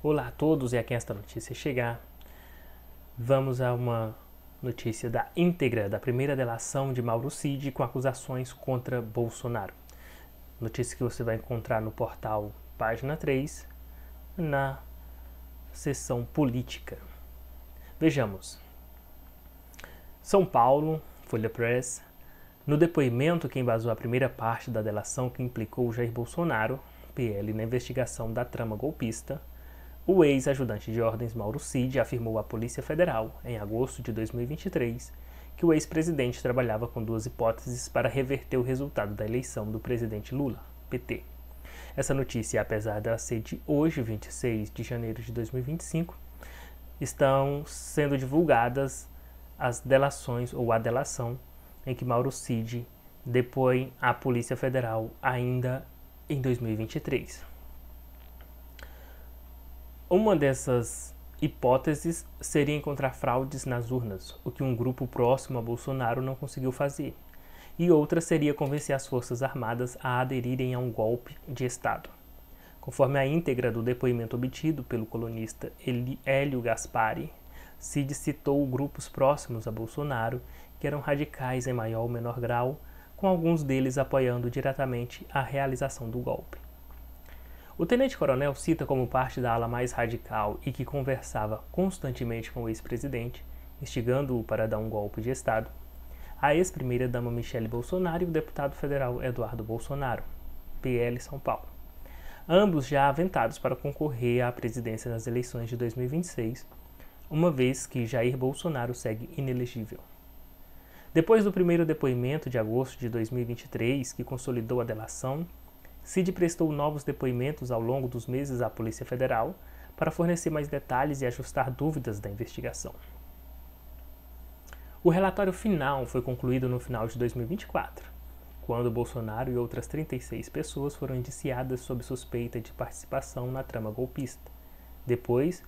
Olá a todos, e a quem esta notícia chegar, vamos a uma notícia da íntegra da primeira delação de Mauro Cid com acusações contra Bolsonaro. Notícia que você vai encontrar no portal Página 3, na seção política. Vejamos. São Paulo, Folha Press. No depoimento que embasou a primeira parte da delação que implicou Jair Bolsonaro, PL, na investigação da trama golpista, o ex-ajudante de ordens Mauro Cid afirmou à Polícia Federal, em agosto de 2023, que o ex-presidente trabalhava com duas hipóteses para reverter o resultado da eleição do presidente Lula, PT. Essa notícia, apesar dela ser de hoje, 26 de janeiro de 2025, estão sendo divulgadas as delações ou a delação em que Mauro Cid depõe à Polícia Federal ainda em 2023. Uma dessas hipóteses seria encontrar fraudes nas urnas, o que um grupo próximo a Bolsonaro não conseguiu fazer, e outra seria convencer as Forças Armadas a aderirem a um golpe de Estado. Conforme a íntegra do depoimento obtido pelo colunista Hélio Gaspari, Cid citou grupos próximos a Bolsonaro que eram radicais em maior ou menor grau, com alguns deles apoiando diretamente a realização do golpe. O tenente-coronel cita como parte da ala mais radical e que conversava constantemente com o ex-presidente, instigando-o para dar um golpe de Estado, a ex-primeira-dama Michele Bolsonaro e o deputado federal Eduardo Bolsonaro, PL São Paulo. Ambos já aventados para concorrer à presidência nas eleições de 2026, uma vez que Jair Bolsonaro segue inelegível. Depois do primeiro depoimento de agosto de 2023, que consolidou a delação, Cid prestou novos depoimentos ao longo dos meses à Polícia Federal para fornecer mais detalhes e ajustar dúvidas da investigação. O relatório final foi concluído no final de 2024, quando Bolsonaro e outras 36 pessoas foram indiciadas sob suspeita de participação na trama golpista. Depois,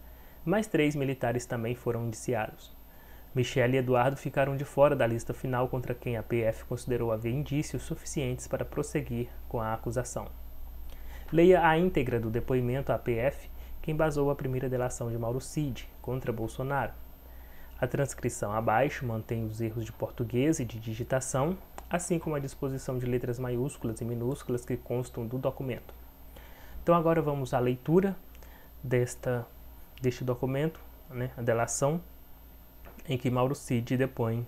mais 3 militares também foram indiciados. Michele e Eduardo ficaram de fora da lista final contra quem a PF considerou haver indícios suficientes para prosseguir com a acusação. Leia a íntegra do depoimento à PF que embasou a primeira delação de Mauro Cid contra Bolsonaro. A transcrição abaixo mantém os erros de português e de digitação, assim como a disposição de letras maiúsculas e minúsculas que constam do documento. Então agora vamos à leitura deste documento, a delação, em que Mauro Cid depõe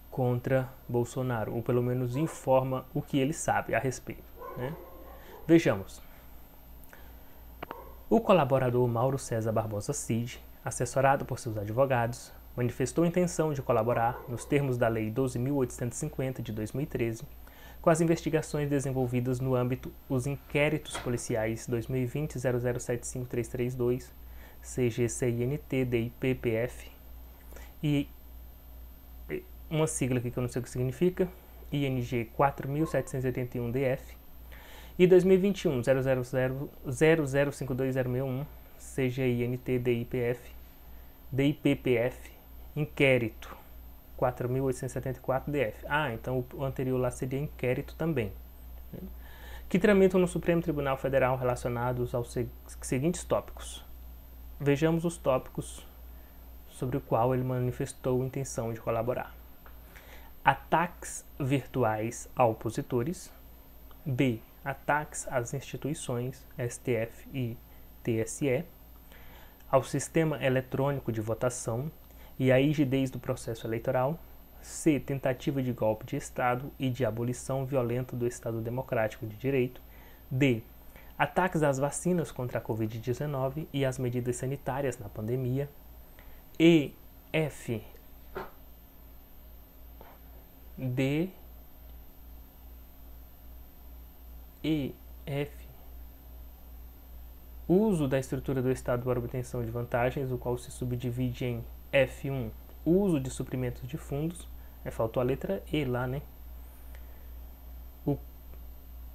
contra Bolsonaro, ou pelo menos informa o que ele sabe a respeito. Vejamos. O colaborador Mauro César Barbosa Cid, assessorado por seus advogados, manifestou a intenção de colaborar, nos termos da Lei 12.850 de 2013, com as investigações desenvolvidas no âmbito dos inquéritos policiais 2020-0075332, CGCINT, DIPPF, e uma sigla aqui que eu não sei o que significa, ING 4781-DF, e 2021-000-0052-061, CGINT, DIPPF, inquérito 4874-DF. Então o anterior lá seria inquérito também, que tramitam no Supremo Tribunal Federal relacionados aos seguintes tópicos. Vejamos os tópicos sobre o qual ele manifestou intenção de colaborar. Ataques virtuais a opositores. B. Ataques às instituições STF e TSE, ao sistema eletrônico de votação e à rigidez do processo eleitoral. C. Tentativa de golpe de Estado e de abolição violenta do Estado Democrático de Direito. D. Ataques às vacinas contra a Covid-19 e às medidas sanitárias na pandemia. E, F, D, E, F, uso da estrutura do Estado para obtenção de vantagens, o qual se subdivide em F1, uso de suprimentos de fundos, faltou a letra E lá,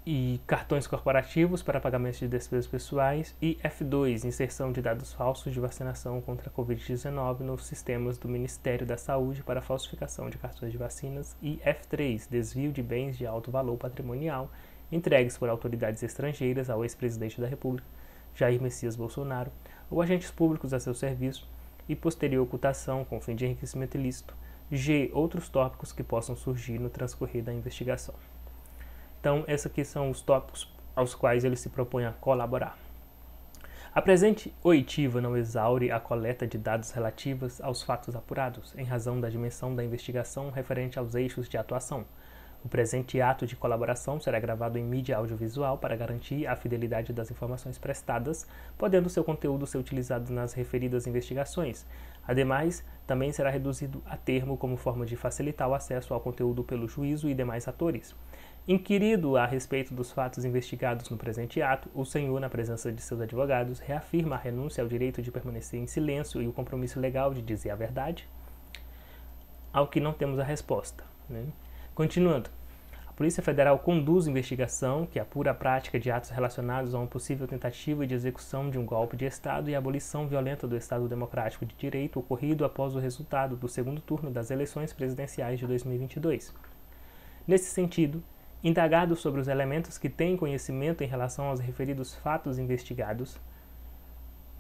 e cartões corporativos para pagamentos de despesas pessoais, e F2, inserção de dados falsos de vacinação contra a Covid-19 nos sistemas do Ministério da Saúde para falsificação de cartões de vacinas, e F3, desvio de bens de alto valor patrimonial entregues por autoridades estrangeiras ao ex-presidente da República, Jair Messias Bolsonaro, ou agentes públicos a seu serviço, e posterior ocultação com fim de enriquecimento ilícito. G. Outros tópicos que possam surgir no transcorrer da investigação. Então, esses aqui são os tópicos aos quais ele se propõe a colaborar. A presente oitiva não exaure a coleta de dados relativos aos fatos apurados, em razão da dimensão da investigação referente aos eixos de atuação. O presente ato de colaboração será gravado em mídia audiovisual para garantir a fidelidade das informações prestadas, podendo seu conteúdo ser utilizado nas referidas investigações. Ademais, também será reduzido a termo como forma de facilitar o acesso ao conteúdo pelo juízo e demais atores. Inquirido a respeito dos fatos investigados no presente ato, o senhor, na presença de seus advogados, reafirma a renúncia ao direito de permanecer em silêncio e o compromisso legal de dizer a verdade? Ao que não temos a resposta, né? Continuando, a Polícia Federal conduz investigação que apura a prática de atos relacionados a uma possível tentativa de execução de um golpe de Estado e a abolição violenta do Estado Democrático de Direito ocorrido após o resultado do segundo turno das eleições presidenciais de 2022. Nesse sentido, indagado sobre os elementos que têm conhecimento em relação aos referidos fatos investigados,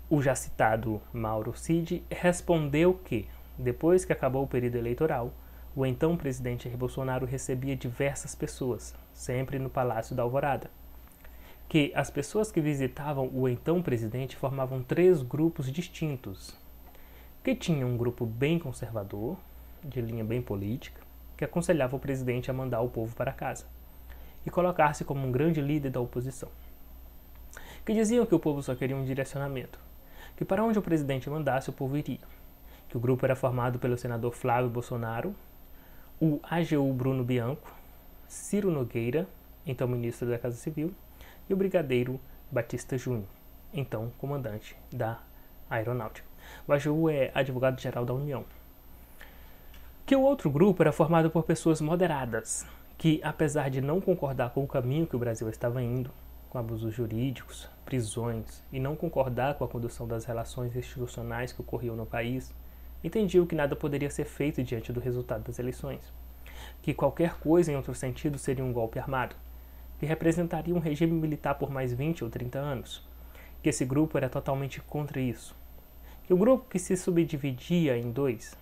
o já citado Mauro Cid respondeu que, depois que acabou o período eleitoral, o então presidente Jair Bolsonaro recebia diversas pessoas, sempre no Palácio da Alvorada, que as pessoas que visitavam o então presidente formavam 3 grupos distintos, que tinha um grupo bem conservador, de linha bem política, que aconselhava o presidente a mandar o povo para casa e colocar-se como um grande líder da oposição, que diziam que o povo só queria um direcionamento, que para onde o presidente mandasse o povo iria, que o grupo era formado pelo senador Flávio Bolsonaro, o AGU Bruno Bianco, Ciro Nogueira, então ministro da Casa Civil, e o brigadeiro Batista Júnior, então comandante da Aeronáutica. O AGU é advogado-geral da União. Que o outro grupo era formado por pessoas moderadas, que, apesar de não concordar com o caminho que o Brasil estava indo, com abusos jurídicos, prisões, e não concordar com a condução das relações institucionais que ocorriam no país, entendiam que nada poderia ser feito diante do resultado das eleições, que qualquer coisa em outro sentido seria um golpe armado, que representaria um regime militar por mais 20 ou 30 anos, que esse grupo era totalmente contra isso, que o grupo que se subdividia em 2,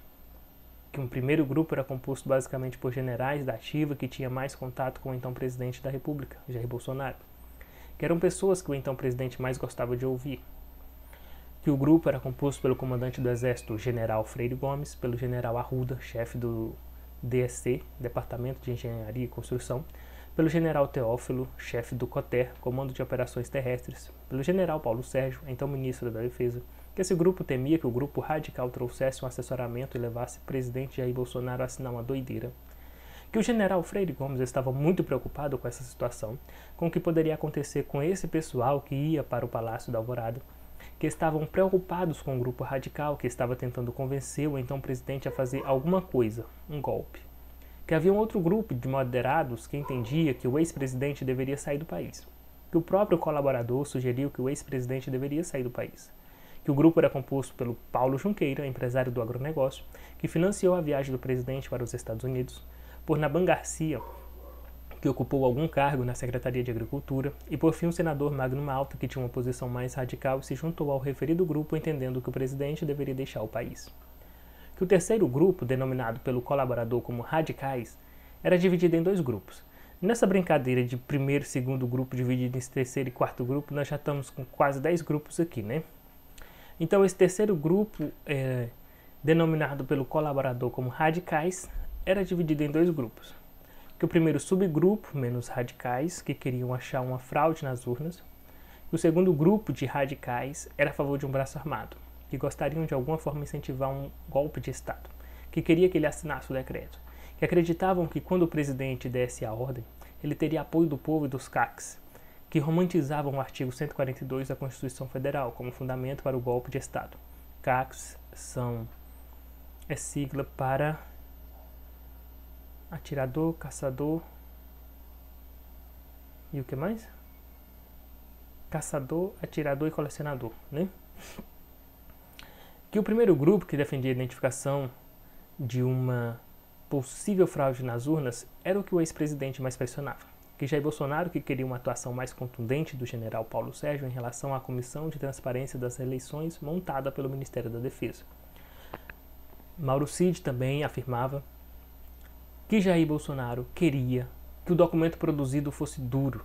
que um primeiro grupo era composto basicamente por generais da ativa que tinha mais contato com o então presidente da República, Jair Bolsonaro, que eram pessoas que o então presidente mais gostava de ouvir, que o grupo era composto pelo comandante do Exército, General Freire Gomes, pelo General Arruda, chefe do DSC, Departamento de Engenharia e Construção, pelo General Teófilo, chefe do COTER, Comando de Operações Terrestres, pelo General Paulo Sérgio, então ministro da Defesa, que esse grupo temia que o grupo radical trouxesse um assessoramento e levasse o presidente Jair Bolsonaro a assinar uma doideira, que o General Freire Gomes estava muito preocupado com essa situação, com o que poderia acontecer com esse pessoal que ia para o Palácio da Alvorada, que estavam preocupados com o grupo radical que estava tentando convencer o então presidente a fazer alguma coisa, um golpe. Que havia um outro grupo de moderados que entendia que o ex-presidente deveria sair do país. Que o próprio colaborador sugeriu que o ex-presidente deveria sair do país. Que o grupo era composto pelo Paulo Junqueira, empresário do agronegócio, que financiou a viagem do presidente para os Estados Unidos, por Naban Garcia, que ocupou algum cargo na Secretaria de Agricultura, e por fim o senador Magno Malta, que tinha uma posição mais radical e se juntou ao referido grupo entendendo que o presidente deveria deixar o país. Que o terceiro grupo, denominado pelo colaborador como radicais, era dividido em 2 grupos. Nessa brincadeira de primeiro e segundo grupo dividido em terceiro e quarto grupo, nós já estamos com quase 10 grupos aqui, né? Então esse terceiro grupo, denominado pelo colaborador como radicais, era dividido em 2 grupos. Que o primeiro subgrupo, menos radicais, que queriam achar uma fraude nas urnas. E o segundo grupo de radicais era a favor de um braço armado, que gostariam de alguma forma incentivar um golpe de Estado, que queria que ele assinasse o decreto, que acreditavam que quando o presidente desse a ordem, ele teria apoio do povo e dos CACs, que romantizavam o artigo 142 da Constituição Federal como fundamento para o golpe de Estado. CACs é sigla para atirador, caçador e o que mais? Caçador, atirador e colecionador, né? Que o primeiro grupo que defendia a identificação de uma possível fraude nas urnas era o que o ex-presidente mais pressionava. que Jair Bolsonaro que queria uma atuação mais contundente do general Paulo Sérgio em relação à Comissão de Transparência das Eleições montada pelo Ministério da Defesa. Mauro Cid também afirmava que Jair Bolsonaro queria que o documento produzido fosse duro,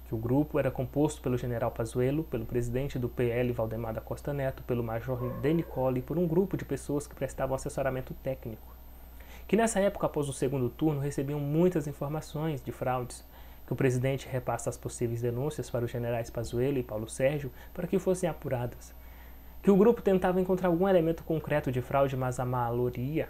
que o grupo era composto pelo general Pazuello, pelo presidente do PL Valdemar da Costa Neto, pelo major De Nicolle e por um grupo de pessoas que prestavam assessoramento técnico, que nessa época, após o segundo turno, recebiam muitas informações de fraudes, que o presidente repassa as possíveis denúncias para os generais Pazuello e Paulo Sérgio para que fossem apuradas, que o grupo tentava encontrar algum elemento concreto de fraude, mas a maioria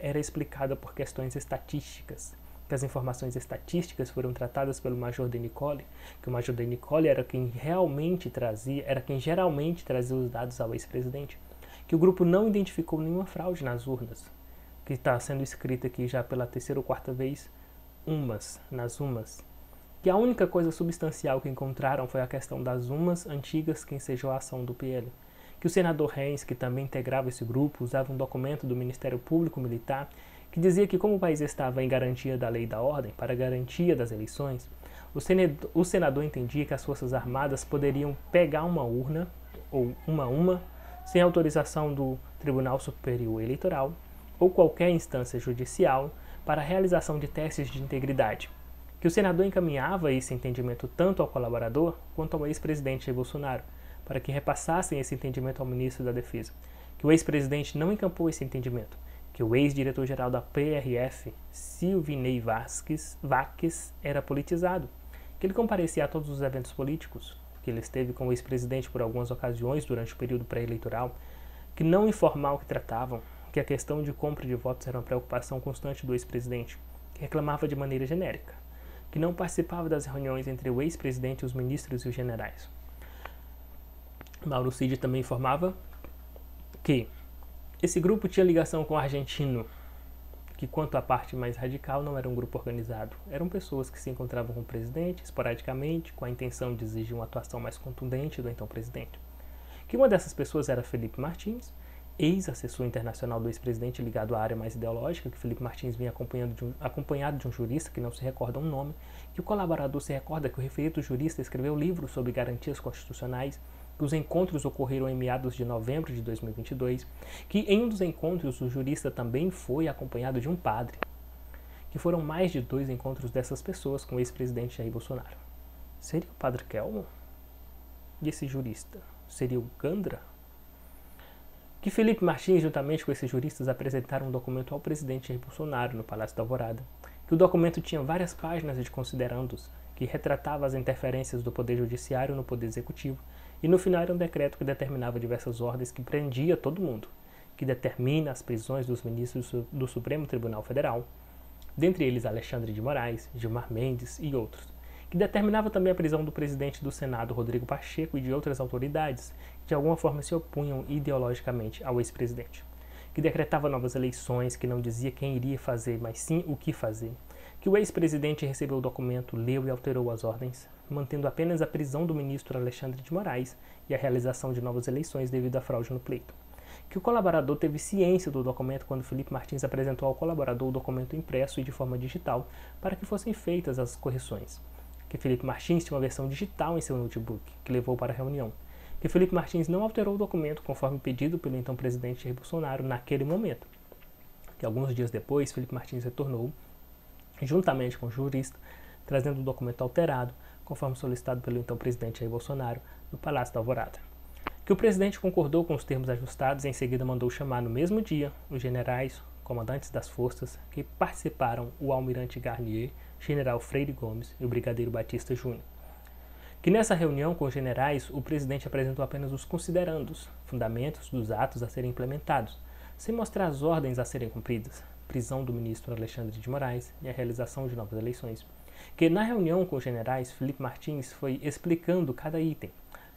era explicada por questões estatísticas, que as informações estatísticas foram tratadas pelo major De Nicolle, que o major De Nicolle era quem geralmente trazia os dados ao ex-presidente, que o grupo não identificou nenhuma fraude nas urnas, que está sendo escrita aqui já pela terceira ou quarta vez, nas umas, que a única coisa substancial que encontraram foi a questão das umas antigas que ensejou a ação do PL, que o senador Reis, que também integrava esse grupo, usava um documento do Ministério Público Militar que dizia que como o país estava em garantia da lei e da ordem, para garantia das eleições, o senador entendia que as Forças Armadas poderiam pegar uma urna, ou uma, sem autorização do Tribunal Superior Eleitoral, ou qualquer instância judicial para a realização de testes de integridade, que o senador encaminhava esse entendimento tanto ao colaborador quanto ao ex-presidente Jair Bolsonaro, para que repassassem esse entendimento ao ministro da Defesa, que o ex-presidente não encampou esse entendimento, que o ex-diretor-geral da PRF, Silvinei Vasques, era politizado, que ele comparecia a todos os eventos políticos, que ele esteve com o ex-presidente por algumas ocasiões durante o período pré-eleitoral, que não informavam o que tratavam, que a questão de compra de votos era uma preocupação constante do ex-presidente, que reclamava de maneira genérica, que não participava das reuniões entre o ex-presidente, os ministros e os generais. Mauro Cid também informava que esse grupo tinha ligação com o argentino, que quanto à parte mais radical não era um grupo organizado, eram pessoas que se encontravam com o presidente esporadicamente, com a intenção de exigir uma atuação mais contundente do então presidente, que uma dessas pessoas era Felipe Martins, ex-assessor internacional do ex-presidente ligado à área mais ideológica, que Felipe Martins vinha acompanhado de um jurista que não se recorda um nome, que o colaborador se recorda que o referido jurista escreveu livros sobre garantias constitucionais, que os encontros ocorreram em meados de novembro de 2022, que em um dos encontros o jurista também foi acompanhado de um padre, que foram mais de 2 encontros dessas pessoas com o ex-presidente Jair Bolsonaro. Seria o padre Kelmo? E esse jurista? Seria o Gandra? Que Felipe Martins, juntamente com esses juristas, apresentaram um documento ao presidente Jair Bolsonaro no Palácio da Alvorada, que o documento tinha várias páginas de considerandos, que retratava as interferências do Poder Judiciário no Poder Executivo, e no final era um decreto que determinava diversas ordens que prendia todo mundo, que determina as prisões dos ministros do Supremo Tribunal Federal, dentre eles Alexandre de Moraes, Gilmar Mendes e outros, que determinava também a prisão do presidente do Senado, Rodrigo Pacheco, e de outras autoridades que de alguma forma se opunham ideologicamente ao ex-presidente, que decretava novas eleições, que não dizia quem iria fazer, mas sim o que fazer, que o ex-presidente recebeu o documento, leu e alterou as ordens, mantendo apenas a prisão do ministro Alexandre de Moraes e a realização de novas eleições devido à fraude no pleito, que o colaborador teve ciência do documento quando Felipe Martins apresentou ao colaborador o documento impresso e de forma digital para que fossem feitas as correções, que Felipe Martins tinha uma versão digital em seu notebook, que levou para a reunião, que Felipe Martins não alterou o documento conforme pedido pelo então presidente Jair Bolsonaro naquele momento, que alguns dias depois Felipe Martins retornou, juntamente com o jurista, trazendo o documento alterado, conforme solicitado pelo então presidente Jair Bolsonaro, no Palácio da Alvorada. Que o presidente concordou com os termos ajustados e em seguida mandou chamar no mesmo dia os generais, comandantes das forças, que participaram, o almirante Garnier, general Freire Gomes e o brigadeiro Batista Júnior. Que nessa reunião com os generais, o presidente apresentou apenas os considerandos, fundamentos dos atos a serem implementados, sem mostrar as ordens a serem cumpridas, prisão do ministro Alexandre de Moraes e a realização de novas eleições. Que na reunião com os generais, Felipe Martins foi explicando cada item,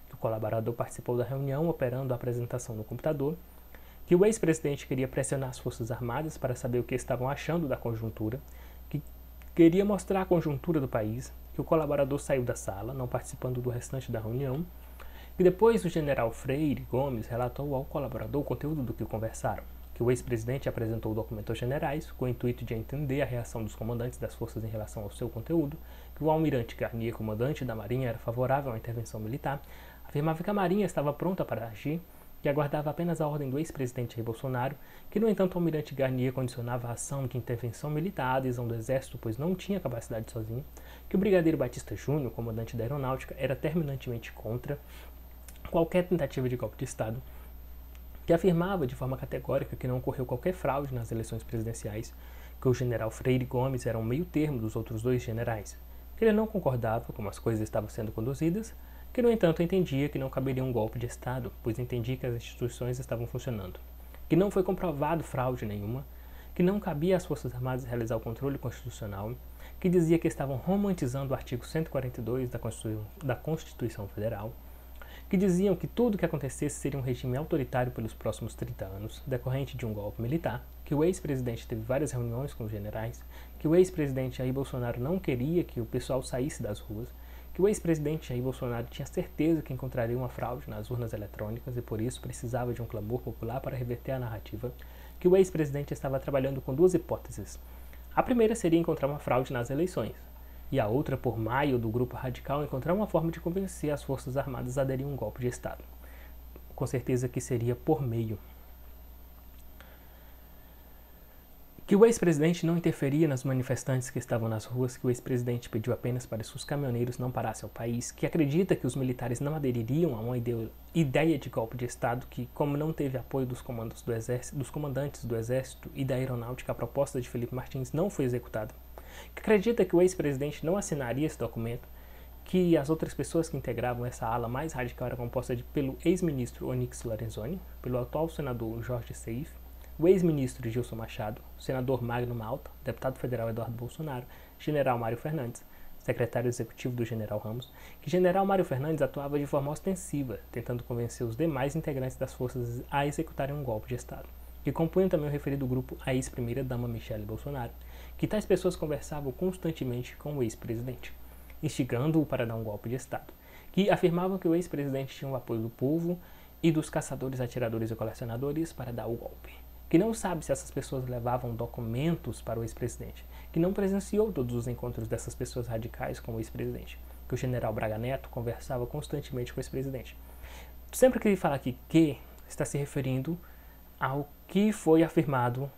que o colaborador participou da reunião operando a apresentação no computador, que o ex-presidente queria pressionar as Forças Armadas para saber o que estavam achando da conjuntura, que queria mostrar a conjuntura do país, que o colaborador saiu da sala, não participando do restante da reunião, e depois o general Freire Gomes relatou ao colaborador o conteúdo do que conversaram, que o ex-presidente apresentou o documento aos generais, com o intuito de entender a reação dos comandantes das forças em relação ao seu conteúdo, que que o almirante Garnier, comandante da Marinha, era favorável à intervenção militar, afirmava que a Marinha estava pronta para agir, que aguardava apenas a ordem do ex-presidente Jair Bolsonaro, que, no entanto, o almirante Garnier condicionava a ação de intervenção militar à adesão do Exército, pois não tinha capacidade sozinho, que o brigadeiro Batista Júnior, comandante da Aeronáutica, era terminantemente contra qualquer tentativa de golpe de Estado, que afirmava de forma categórica que não ocorreu qualquer fraude nas eleições presidenciais, que o general Freire Gomes era um meio termo dos outros dois generais, que ele não concordava como as coisas estavam sendo conduzidas, que, no entanto, entendia que não caberia um golpe de Estado, pois entendia que as instituições estavam funcionando, que não foi comprovado fraude nenhuma, que não cabia às Forças Armadas realizar o controle constitucional, que dizia que estavam romantizando o artigo 142 da Constituição Federal, que diziam que tudo o que acontecesse seria um regime autoritário pelos próximos 30 anos, decorrente de um golpe militar, que o ex-presidente teve várias reuniões com os generais, que o ex-presidente Jair Bolsonaro não queria que o pessoal saísse das ruas, que o ex-presidente Jair Bolsonaro tinha certeza que encontraria uma fraude nas urnas eletrônicas e por isso precisava de um clamor popular para reverter a narrativa, que o ex-presidente estava trabalhando com duas hipóteses. A primeira seria encontrar uma fraude nas eleições, e a outra, por Maio, do grupo radical, encontrar uma forma de convencer as Forças Armadas a aderir a um golpe de Estado. Com certeza que seria por meio. Que o ex-presidente não interferia nas manifestantes que estavam nas ruas, que o ex-presidente pediu apenas para que os caminhoneiros não parassem ao país, que acredita que os militares não adeririam a uma ideia de golpe de Estado, que, como não teve apoio dos comandantes do Exército e da Aeronáutica, a proposta de Felipe Martins não foi executada, que acredita que o ex-presidente não assinaria esse documento, que as outras pessoas que integravam essa ala mais radical era composta pelo ex-ministro Onyx Lorenzoni, pelo atual senador Jorge Seif, o ex-ministro Gilson Machado, o senador Magno Malta, deputado federal Eduardo Bolsonaro, general Mário Fernandes, secretário executivo do general Ramos, que general Mário Fernandes atuava de forma ostensiva, tentando convencer os demais integrantes das forças a executarem um golpe de Estado, que compunham também o referido grupo a ex-primeira-dama Michele Bolsonaro, que tais pessoas conversavam constantemente com o ex-presidente, instigando-o para dar um golpe de Estado, que afirmavam que o ex-presidente tinha o apoio do povo e dos caçadores, atiradores e colecionadores para dar o golpe, que não sabe se essas pessoas levavam documentos para o ex-presidente, que não presenciou todos os encontros dessas pessoas radicais com o ex-presidente, que o general Braga Neto conversava constantemente com o ex-presidente. Sempre que ele fala aqui que, está se referindo ao que foi afirmado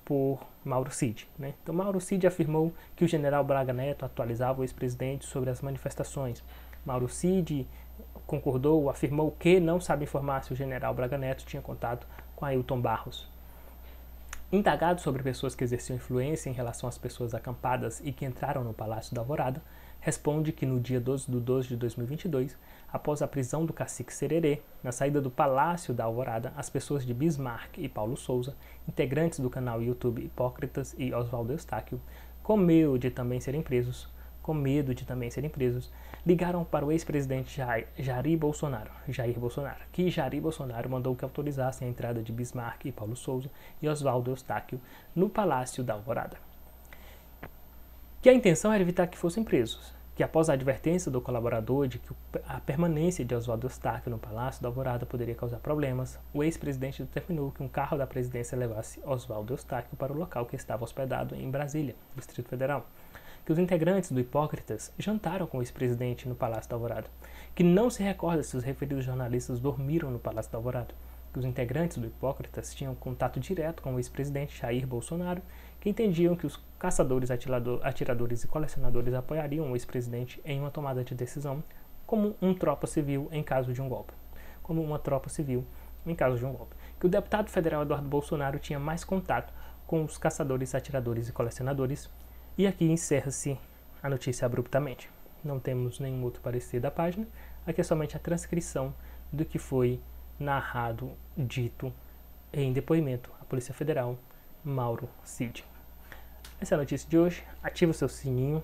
por Mauro Cid, né? Então, Mauro Cid afirmou que o general Braga Neto atualizava o ex-presidente sobre as manifestações. Mauro Cid concordou, afirmou que não sabe informar se o general Braga Neto tinha contato com Ailton Barros. Indagado sobre pessoas que exerciam influência em relação às pessoas acampadas e que entraram no Palácio da Alvorada, responde que no dia 12 de 12 de 2022, após a prisão do cacique Sererê, na saída do Palácio da Alvorada, as pessoas de Bismarck e Paulo Souza, integrantes do canal YouTube Hipócritas e Oswaldo Eustáquio, com medo de também serem presos, ligaram para o ex-presidente Jair Bolsonaro, que Jair Bolsonaro mandou que autorizassem a entrada de Bismarck e Paulo Souza e Oswaldo Eustáquio no Palácio da Alvorada. Que a intenção era evitar que fossem presos, que após a advertência do colaborador de que a permanência de Oswaldo Eustáquio no Palácio da Alvorada poderia causar problemas, o ex-presidente determinou que um carro da presidência levasse Oswaldo Eustáquio para o local que estava hospedado em Brasília, Distrito Federal, que os integrantes do Hipócritas jantaram com o ex-presidente no Palácio da Alvorada, que não se recorda se os referidos jornalistas dormiram no Palácio da Alvorada, que os integrantes do Hipócritas tinham contato direto com o ex-presidente Jair Bolsonaro, que entendiam que os caçadores, atiradores e colecionadores apoiariam o ex-presidente em uma tomada de decisão como uma tropa civil em caso de um golpe. Que o deputado federal Eduardo Bolsonaro tinha mais contato com os caçadores, atiradores e colecionadores. E aqui encerra-se a notícia abruptamente. Não temos nenhum outro parecer da página. Aqui é somente a transcrição do que foi narrado, dito em depoimento à Polícia Federal, Mauro Cid. Essa é a notícia de hoje. Ative o seu sininho,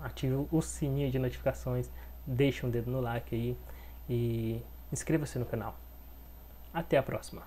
ative o sininho de notificações, deixe um dedo no like aí e inscreva-se no canal. Até a próxima.